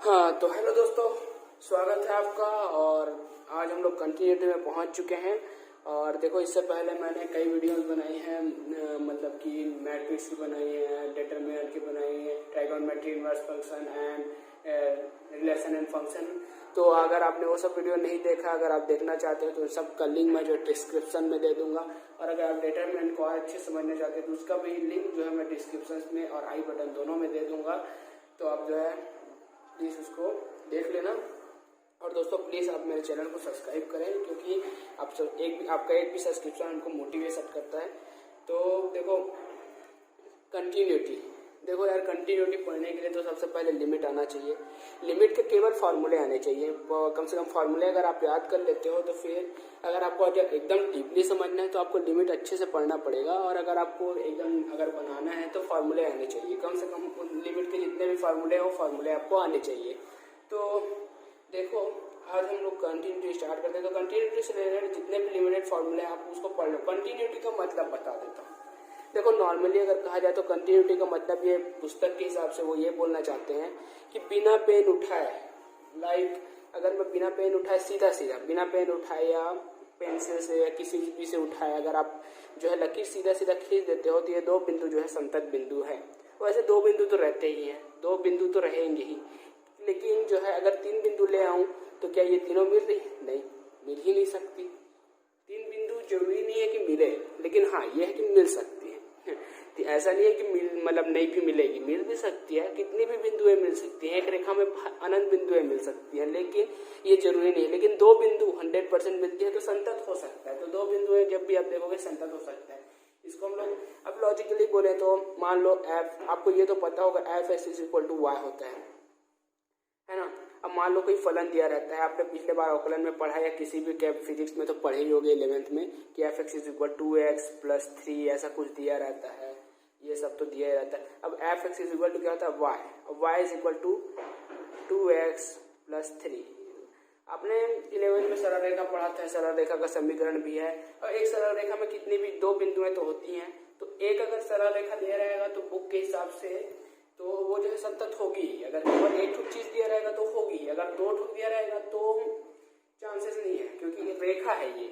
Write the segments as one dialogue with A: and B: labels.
A: हाँ तो हेलो दोस्तों, स्वागत है आपका। और आज हम लोग कंटिन्यूटी में पहुंच चुके हैं। और देखो, इससे पहले मैंने कई वीडियोस बनाई हैं, मतलब कि मैट्रिक्स की बनाई है, डिटरमिनेंट की बनाई है, trigonometry, inverse function and relation and function. तो अगर आपने वो सब वीडियो नहीं देखा, अगर आप देखना चाहते हो तो सब का लिंक मैं जो डिस्क्रिप्शन में दे दूंगा। और अगर आप डिटरमिनेंट को और अच्छे समझना चाहते हैं तो उसका भी लिंक जो है मैं डिस्क्रिप्शन में और आई बटन दोनों में दे दूंगा। तो आप जो है प्लीज़ उसको देख लेना। और दोस्तों प्लीज़ आप मेरे चैनल को सब्सक्राइब करें, क्योंकि आप सब आपका एक भी सब्सक्रिप्शन हमको मोटिवेशन करता है। तो देखो कंटिन्यूटी, देखो यार, कंटिन्यूटी पढ़ने के लिए तो सबसे पहले लिमिट आना चाहिए। लिमिट के केवल फार्मूले आने चाहिए, कम से कम फार्मूले अगर आप याद कर लेते हो तो फिर अगर आपको एकदम डीपली समझना है तो आपको लिमिट अच्छे से पढ़ना पड़ेगा। और अगर आपको एकदम अगर बनाना है तो फार्मूले आने चाहिए, कम से कम लिमिट के जितने भी फार्मूले हो फार्मूले आपको आने चाहिए। तो देखो आज हम लोग कंटिन्यूटी स्टार्ट करते हैं। तो कंटिन्यूटी से रिलेटेड जितने भी लिमिटेड फार्मूले हैं आप उसको पढ़ लो। कंटिन्यूटी का मतलब बता देता हूँ। देखो नॉर्मली अगर कहा जाए तो कंटिन्यूटी का मतलब ये पुस्तक के हिसाब से वो ये बोलना चाहते हैं कि बिना पेन उठाए, लाइक अगर मैं बिना पेन उठाए सीधा सीधा बिना पेन उठाए या पेंसिल से या किसी भी से उठाए अगर आप जो है लकीर सीधा सीधा खींच देते हो तो ये दो बिंदु जो है संतत बिंदु है। वैसे दो बिंदु तो रहते ही हैं, दो बिंदु तो रहेंगे ही, लेकिन जो है अगर तीन बिंदु ले आऊं तो क्या ये तीनों मिल रही? नहीं, मिल ही नहीं सकती। तीन बिंदु जरूरी नहीं है कि मिले, लेकिन हाँ ये है कि मिल सकती है। तो ऐसा नहीं है कि मिल मतलब नहीं भी मिलेगी, मिल भी सकती है। कितनी भी बिंदुएं मिल सकती हैं, एक रेखा में अनंत बिंदुएं मिल सकती हैं, लेकिन ये जरूरी नहीं है। लेकिन दो बिंदु 100% मिलती है तो संतत हो सकता है। तो दो बिंदुएं जब भी आप देखोगे संतत हो सकता है। इसको हम लोग अब लॉजिकली बोले तो मान लो एफ, आपको ये तो पता होगा F S is equal to Y होता है ना। अब मान लो कोई फलन दिया रहता है, आपने पिछले बार अवकलन में पढ़ा या किसी भी कैप फिजिक्स में तो पढ़े ही होगे 11th में कि F X is equal 2x + 3 ऐसा कुछ दिया रहता है। ये सब तो दिया रहता है। अब F X is equal to क्या होता है? वाई। अब Y is equal to 2x + 3। आपने 11th में सरल रेखा पढ़ा था, सरल रेखा का समीकरण भी है। और एक सरल रेखा में कितनी भी दो बिंदुएं तो होती हैं, तो एक अगर सरल रेखा दिया रहेगा तो बुक के हिसाब से तो वो जो है संतत होगी। अगर केवल एक चीज दिया रहेगा तो होगी, अगर दो ठुक दिया रहेगा तो चांसेस नहीं है, क्योंकि ये रेखा है। ये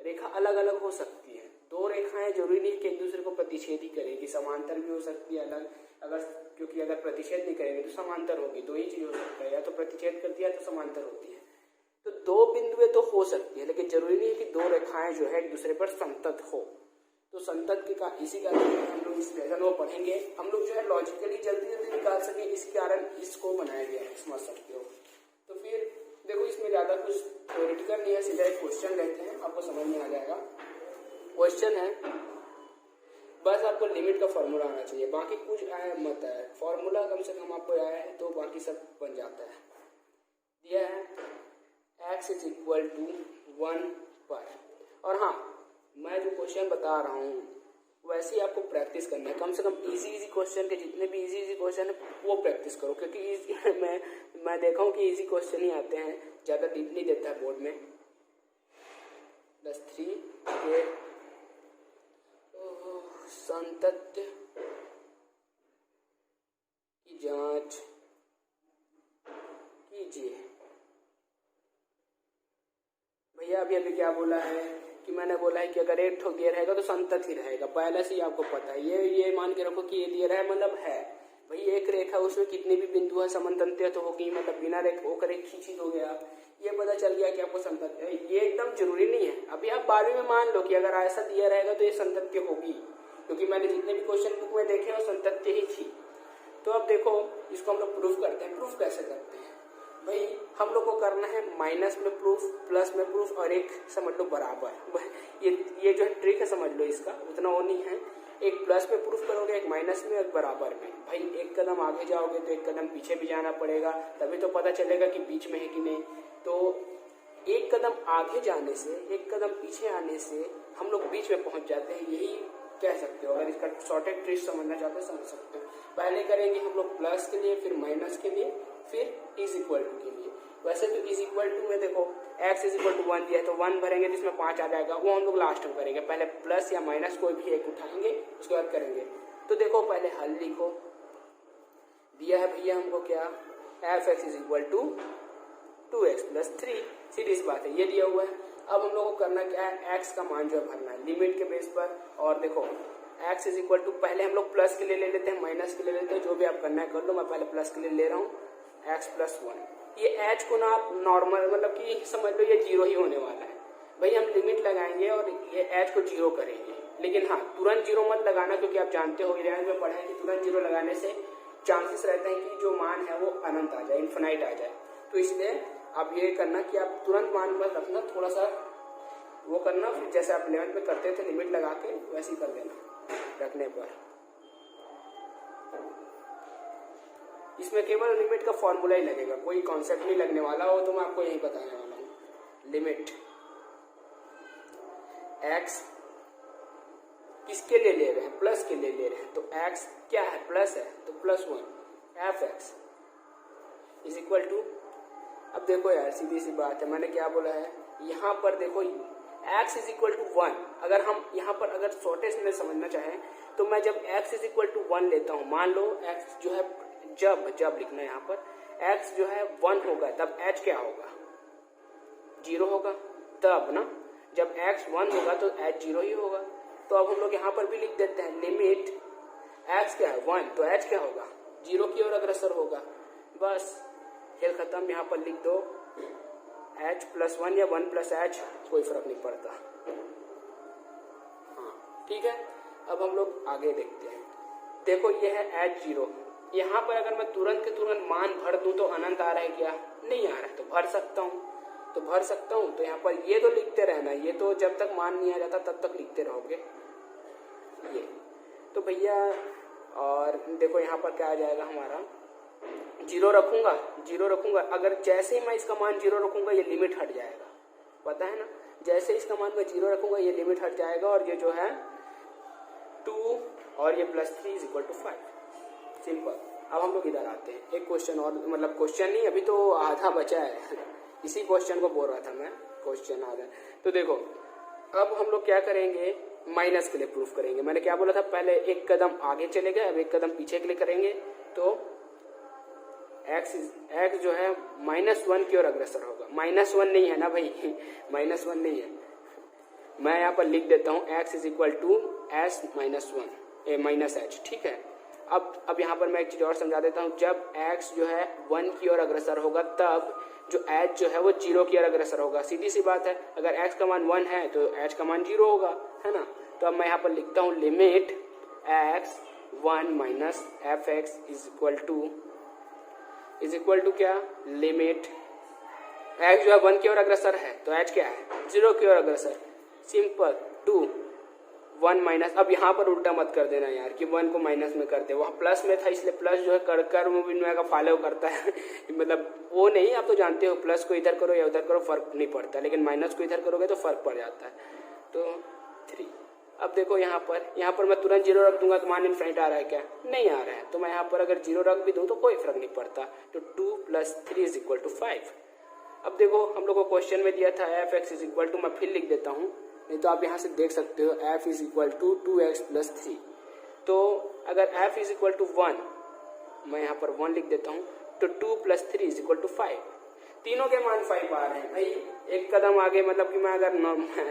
A: रेखा अलग अलग हो सकती है। दो रेखाएं जरूरी नहीं कि एक दूसरे को प्रतिच्छेद ही करेगी, समांतर भी हो सकती है अलग। अगर क्योंकि अगर प्रतिच्छेद नहीं करेंगे तो समांतर होगी, दो ही चीज हो सकता है, या तो प्रतिच्छेद करती है तो समांतर होती है। तो दो बिंदुएं तो हो सकती है, लेकिन जरूरी नहीं है कि दो रेखाएं जो है एक दूसरे पर संतत हो। तो संतत के का इसी कारण हम लोग इस लेसन को पढ़ेंगे। हम लोग जो है लॉजिकली जल्दी जल्दी निकाल सके, इस कारण इसको बनाया गया है, समझ सकते हो। तो फिर देखो इसमें ज्यादा कुछ थ्योरेटिकल नहीं है, सीधा एक क्वेश्चन लेते हैं, आपको समझ में आ जाएगा। क्वेश्चन है, बस आपको लिमिट का फॉर्मूला आना चाहिए, बाकी कुछ आया मत आया, फॉर्मूला कम से कम आपको आया है तो बाकी सब बन जाता है। दिया है x इज इक्वल टू 1 पर। और हाँ, मैं जो क्वेश्चन बता रहा हूँ वैसे ही आपको प्रैक्टिस करना है। कम से कम इजी क्वेश्चन के जितने भी इजी क्वेश्चन है वो प्रैक्टिस करो, क्योंकि मैं देखा हूँ कि इजी क्वेश्चन ही आते हैं, ज़्यादा डीप नहीं देता है बोर्ड में। +3 के संतत्य की जांच कीजिए। भैया अभी क्या बोला है कि मैंने बोला है कि अगर एक ठोक दिया रहेगा तो संतत ही रहेगा, पहले से ही आपको पता है। ये मान के रखो कि ये दिया रहा है मतलब है भाई एक रेखा, उसमें कितने भी बिंदु है समतंत्य तो होगी, मतलब बिना रेखा होकर एक खींची हो गया, ये पता चल गया कि आपको संतत्य। ये एकदम जरूरी नहीं है। अभी आप 12वीं में मान लो कि अगर ऐसा दिया रहेगा तो ये संतत्य होगी, क्योंकि मैंने जितने भी क्वेश्चन बुक में देखे वो संतत्य ही थी। तो अब देखो इसको हम लोग प्रूफ करते हैं। प्रूफ कैसे करते हैं भाई? हम लोग को करना है माइनस में प्रूफ, प्लस में प्रूफ और एक समझ लो बराबर। ये जो है ट्रिक है, समझ लो इसका, उतना वो नहीं है। एक प्लस में प्रूफ करोगे, एक माइनस में, एक बराबर में। भाई एक कदम आगे जाओगे तो एक कदम पीछे भी जाना पड़ेगा, तभी तो पता चलेगा कि बीच में है कि नहीं। तो एक कदम आगे जाने से, एक कदम पीछे आने से हम लोग बीच में पहुंच जाते हैं, यही कह सकते हो। अगर इसका शॉर्टेड ट्रिक समझना चाहते हो समझ सकते हो। पहले करेंगे हम लोग प्लस के लिए, फिर माइनस के लिए, फिर इज इक्वल टू के लिए। वैसे तो इज इक्वल टू में देखो x इज इक्वल टू 1 दिया है तो 1 भरेंगे जिसमें 5 आ जाएगा, वो हम लोग लास्ट में करेंगे। पहले प्लस या माइनस कोई भी एक उठाएंगे, उसके बाद करेंगे। तो देखो पहले हल लिखो। दिया है भैया हमको क्या F X is equal to 2x plus 3, सीधी सी बात है, ये दिया हुआ है। अब हम लोग को करना क्या है, x का मान जो है भरना है लिमिट के बेस पर। और देखो x इज इक्वल टू, पहले हम लोग प्लस के लिए ले लेते हैं, माइनस के लिए लेते हैं, जो भी आप करना है कर लो। मैं पहले प्लस के लिए ले रहा हूँ, x प्लस 1। ये h को ना आप नॉर्मल मतलब कि समझ लो ये 0 ही होने वाला है भाई। हम लिमिट लगाएंगे और ये h को 0 करेंगे, लेकिन हाँ तुरंत 0 मत लगाना, क्योंकि आप जानते हो इलेवेंथ में पढ़े हैं कि तुरंत 0 लगाने से चांसेस रहते हैं कि जो मान है वो अनंत आ जाए, इन्फिनाइट आ जाए। तो इसलिए आप ये करना कि आप तुरंत मान मत रखना, थोड़ा सा वो करना, फिर जैसे आप 11th में करते थे लिमिट लगा के वैसे ही कर देना रखने पर। इसमें केवल लिमिट का फॉर्मूला ही लगेगा, कोई कॉन्सेप्ट नहीं लगने वाला हो, तो मैं आपको यही बताने वाला हूँ। लिमिट x किसके लिए ले रहे हैं, प्लस के लिए ले रहे हैं, तो x क्या है, प्लस है, तो plus 1 F X is equal to, अब देखो यार सीधी सी बात है, मैंने क्या बोला है, यहाँ पर देखो x इज इक्वल टू 1। अगर हम यहाँ पर अगर शॉर्टेस्ट में समझना चाहें तो मैं जब x इज इक्वल टू 1 लेता हूँ, मान लो x जो है जब लिखना है यहाँ पर, x जो है 1 होगा तब h क्या होगा, 0 होगा तब ना, जब x 1 होगा तो h 0 ही होगा। तो अब हम लोग यहाँ पर भी लिख देते हैं लिमिट x क्या है 1, तो h क्या होगा, 0 की ओर अग्रसर होगा। बस खेल खत्म, यहाँ पर लिख दो h प्लस 1 या 1 प्लस h, कोई फर्क नहीं पड़ता। हाँ ठीक है, अब हम लोग आगे देखते हैं। देखो ये है h 0, यहाँ पर अगर मैं तुरंत के तुरंत मान भर दूं तो अनंत आ रहा है क्या, नहीं आ रहा है, तो भर सकता हूँ, तो यहाँ पर ये तो लिखते रहना, ये तो जब तक मान नहीं आ जाता तब तक लिखते रहोगे ये। तो भैया और देखो यहाँ पर क्या आ जाएगा हमारा, 0 रखूंगा, अगर जैसे ही मैं इसका मान 0 रखूंगा ये लिमिट हट जाएगा, पता है ना, जैसे ही इसका मान मैं 0 रखूंगा ये लिमिट हट जाएगा, और ये जो है 2 और ये plus 3 is equal to 5। Simple. अब हम लोग इधर आते हैं, एक क्वेश्चन और, मतलब क्वेश्चन नहीं, अभी तो आधा बचा है इसी क्वेश्चन को बोल रहा था मैं, क्वेश्चन आधा। तो देखो अब हम लोग क्या करेंगे, माइनस के लिए प्रूफ करेंगे। मैंने क्या बोला था, पहले एक कदम आगे चले गए, अब एक कदम पीछे के लिए करेंगे। तो x जो है -1 की ओर अग्रसर होगा, -1 नहीं है ना भाई -1 नहीं है, मैं यहाँ पर लिख देता हूँ x is equal to s minus h, ठीक है। अब यहाँ पर मैं एक चीज और समझा देता हूँ, जब x जो है 1 की ओर अग्रसर होगा तब जो h जो है वो 0 की ओर अग्रसर होगा, सीधी सी बात है। अगर x का मान 1 है तो h का मान 0 होगा, है ना। तो अब मैं यहाँ पर लिखता हूँ limit x 1 minus F X is equal to क्या, लिमिट x जो है 1 की ओर अग्रसर है तो h क्या है, 0 की ओर अग्रसर, सिंपल 2 1 माइनस। अब यहाँ पर उल्टा मत कर देना यार कि 1 को माइनस में कर दे, वहाँ प्लस में था इसलिए प्लस जो है कर्म विनिमय का फॉलो करता है मतलब वो नहीं, आप तो जानते हो प्लस को इधर करो या उधर करो फर्क नहीं पड़ता, लेकिन माइनस को इधर करोगे तो फर्क पड़ जाता है। तो 3, अब देखो यहाँ पर मैं तुरंत 0 रख दूंगा तो मान इनफिनिट आ रहा है क्या, नहीं आ रहा है। तो मैं यहाँ पर अगर 0 रख भी दूँ तो कोई फर्क नहीं पड़ता। तो 2 + 3 इज इक्वल टू 5। अब देखो हम लोग को क्वेश्चन में दिया था F X is equal to, मैं फिर लिख देता हूँ, नहीं तो आप यहाँ से देख सकते हो f is equal to 2x + 3। तो अगर f इज इक्वल टू 1, मैं यहाँ पर 1 लिख देता हूँ, तो 2 + 3 इज इक्वल टू 5। तीनों के मान 5 आ रहे हैं भाई। एक कदम आगे, मतलब कि मैं अगर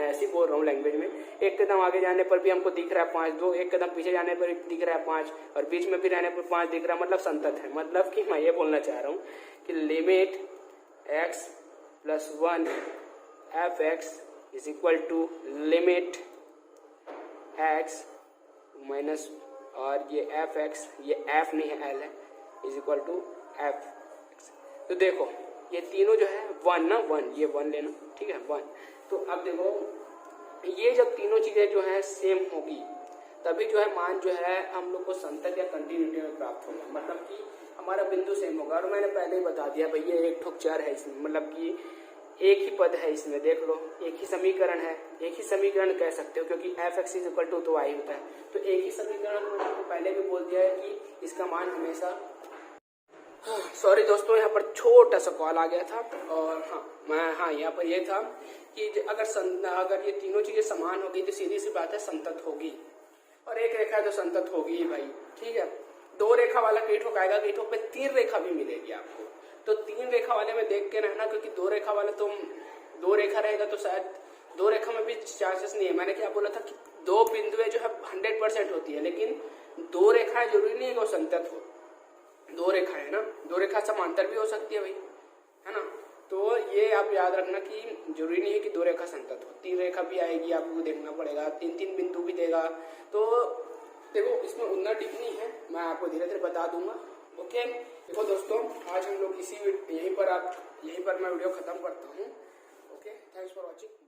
A: ऐसी बोल रहा हूँ लैंग्वेज में, एक कदम आगे जाने पर भी हमको दिख रहा है 5, दो एक कदम पीछे जाने पर भी दिख रहा है 5, और बीच में भी रहने पर 5 दिख रहा है, मतलब संतत है। मतलब कि मैं ये बोलना चाह रहा हूँ कि limit x + 1 F X is equal to limit x minus, और ये एफ एक्स, ये f नहीं है l है, is equal to F X. तो देखो ये तीनों जो है 1 ना, 1 ये 1 लेना, ठीक है 1। तो अब देखो ये जब तीनों चीजें जो है सेम होगी तभी जो है मान जो है हम लोग को संतत या कंटिन्यूटी में प्राप्त होगा, मतलब कि हमारा बिंदु सेम होगा। और मैंने पहले ही बता दिया भैया एक ठोक चर है इसमें, मतलब कि एक ही पद है इसमें, देख लो एक ही समीकरण है, एक ही समीकरण कह सकते हो, क्योंकि F X is equal to तो y होता है। तो एक ही समीकरण मैंने आपको पहले भी बोल दिया है कि इसका मान हमेशा, सॉरी दोस्तों यहाँ पर छोटा सा कॉल आ गया था। और यहाँ पर ये था कि अगर ये तीनों चीजें समान होगी तो सीधी सी बात है संतत होगी, और एक रेखा तो संतत होगी ही भाई, ठीक है। 2 रेखा वाला कई ठोक आएगा, कई ठोक पे 3 रेखा भी मिलेगी आपको, तो 3 रेखा वाले में देख के रहना, क्योंकि 2 रेखा वाले तो 2 रेखा रहेगा तो शायद 2 रेखा में भी चांसेस नहीं है। मैंने क्या बोला था कि 2 बिंदुएं जो है 100% होती है, लेकिन 2 रेखाएं जरूरी नहीं है कि वो संतत हो। 2 रेखाएं है ना, 2 रेखा समांतर भी हो सकती है भाई, है ना। तो ये आप याद रखना कि जरूरी नहीं है कि 2 रेखा संतत हो, 3 रेखा भी आएगी, आपको देखना पड़ेगा, 3-3 बिंदु भी देगा। तो देखो इसमें उतना टिप नहीं है, मैं आपको धीरे धीरे बता दूंगा। ओके, देखो दोस्तों, आज हम लोग यहीं पर मैं वीडियो खत्म करता हूँ। Okay, thanks for watching.